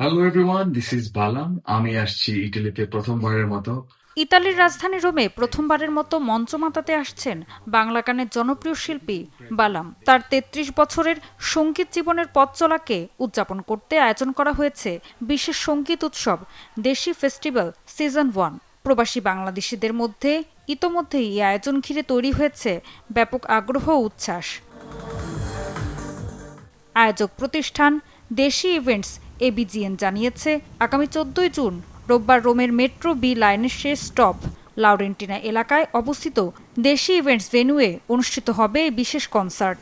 Hello everyone, this is বালাম। আমি আসছি ইটালিতে প্রথমবারের মতো। ইতালির রাজধানী রোমে প্রথমবারের মতো মঞ্চ মাতাতে আসছেন বাংলা গানের জনপ্রিয় শিল্পী বালাম। তার ৩৩ বছরের সঙ্গীত জীবনের পথ চলাকে উদযাপন করতে আয়োজন করা হয়েছে বিশেষ সঙ্গীত উৎসব দেশি ফেস্টিভ্যাল সিজন 1। প্রবাসী বাংলাদেশিদের মধ্যে ইতোমধ্যেই এই আয়োজন ঘিরে তৈরি হয়েছে ব্যাপক আগ্রহ ও উচ্ছ্বাস। আয়োজক প্রতিষ্ঠান দেশি ইভেন্টস এবিজিএন জানিয়েছে, আগামী ১৪ জুন রোববার রোমের মেট্রো বি লাইনের শেষ স্টপ লাউরেন্টিনা এলাকায় অবস্থিত দেশি ইভেন্টস ভেন্যুয়ে অনুষ্ঠিত হবে এই বিশেষ কনসার্ট।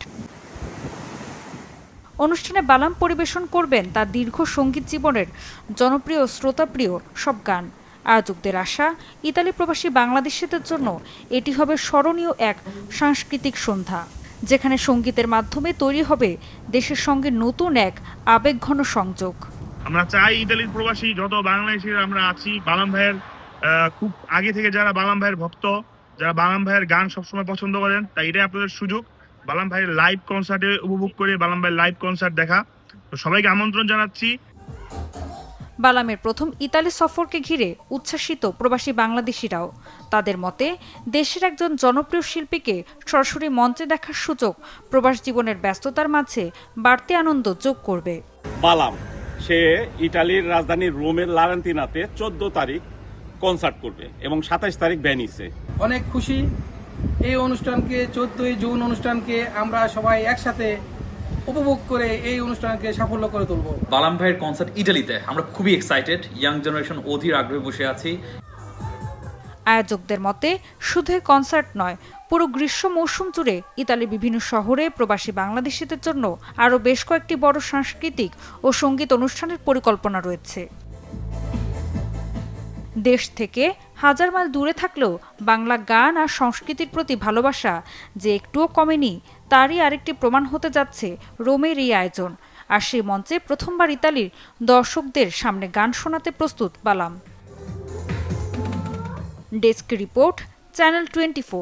অনুষ্ঠানে বালাম পরিবেশন করবেন তার দীর্ঘ সঙ্গীত জীবনের জনপ্রিয় শ্রোতাপ্রিয় সব গান। আয়োজকদের আশা, ইতালি প্রবাসী বাংলাদেশিদের জন্য এটি হবে স্মরণীয় এক সাংস্কৃতিক সন্ধ্যা, যেখানে সঙ্গীতের মাধ্যমে তৈরি হবে দেশের সঙ্গে নতুন এক আবেগঘন সংযোগ। আমরা চাই ইতালির প্রবাসী যত বাংলাদেশি আমরা আছি, বালাম ভাইয়ের খুব আগে থেকে যারা বালাম ভাইয়ের ভক্ত, যারা বালাম ভাইয়ের গান সবসময় পছন্দ করেন, তাই এটাই আপনাদের সুযোগ বালাম ভাইয়ের লাইভ কনসার্টে উপভোগ করে বালাম ভাইয়ের লাইভ কনসার্ট দেখা। তো সবাইকে আমন্ত্রণ জানাচ্ছি। বালামের প্রথম ইতালি সফরকে ঘিরে উচ্ছ্বাসিত প্রবাসী বাংলাদেশিরাও। তাদের মতে, দেশের একজন জনপ্রিয় শিল্পীকে সরাসরি মঞ্চে দেখার সুযোগ প্রবাস জীবনের ব্যস্ততার মাঝে বাড়তি আনন্দ যোগ করবে। বালাম সে ইটালির রাজধানী রোমের লারেন্তিনাতে 14 তারিখ কনসার্ট করবে এবং 27 তারিখ ভেনিসে। অনেক খুশি এই অনুষ্ঠানকে 14 জুন অনুষ্ঠানকে আমরা সবাই একসাথে উপভোগ করে এই অনুষ্ঠানকে সাফল্য করে তুলব। বালাম ভাইয়ের কনসার্ট ইটালিতে আমরা খুবই এক্সাইটেড, ইয়াং জেনারেশন অধীর আগ্রহে বসে আছি। আয়োজকদের মতে, শুধু কনসার্ট নয়, পুরো গ্রীষ্ম মৌসুম জুড়ে ইতালির বিভিন্ন শহরে প্রবাসী বাংলাদেশিদের জন্য আরও বেশ কয়েকটি বড় সাংস্কৃতিক ও সঙ্গীত অনুষ্ঠানের পরিকল্পনা রয়েছে। দেশ থেকে হাজার মাইল দূরে থাকলেও বাংলা গান আর সংস্কৃতির প্রতি ভালোবাসা যে একটুও কমেনি, তারই আরেকটি প্রমাণ হতে যাচ্ছে রোমের এই আয়োজন। আর সেই মঞ্চে প্রথমবার ইতালির দর্শকদের সামনে গান শোনাতে প্রস্তুত বালাম। Desk report, channel 24।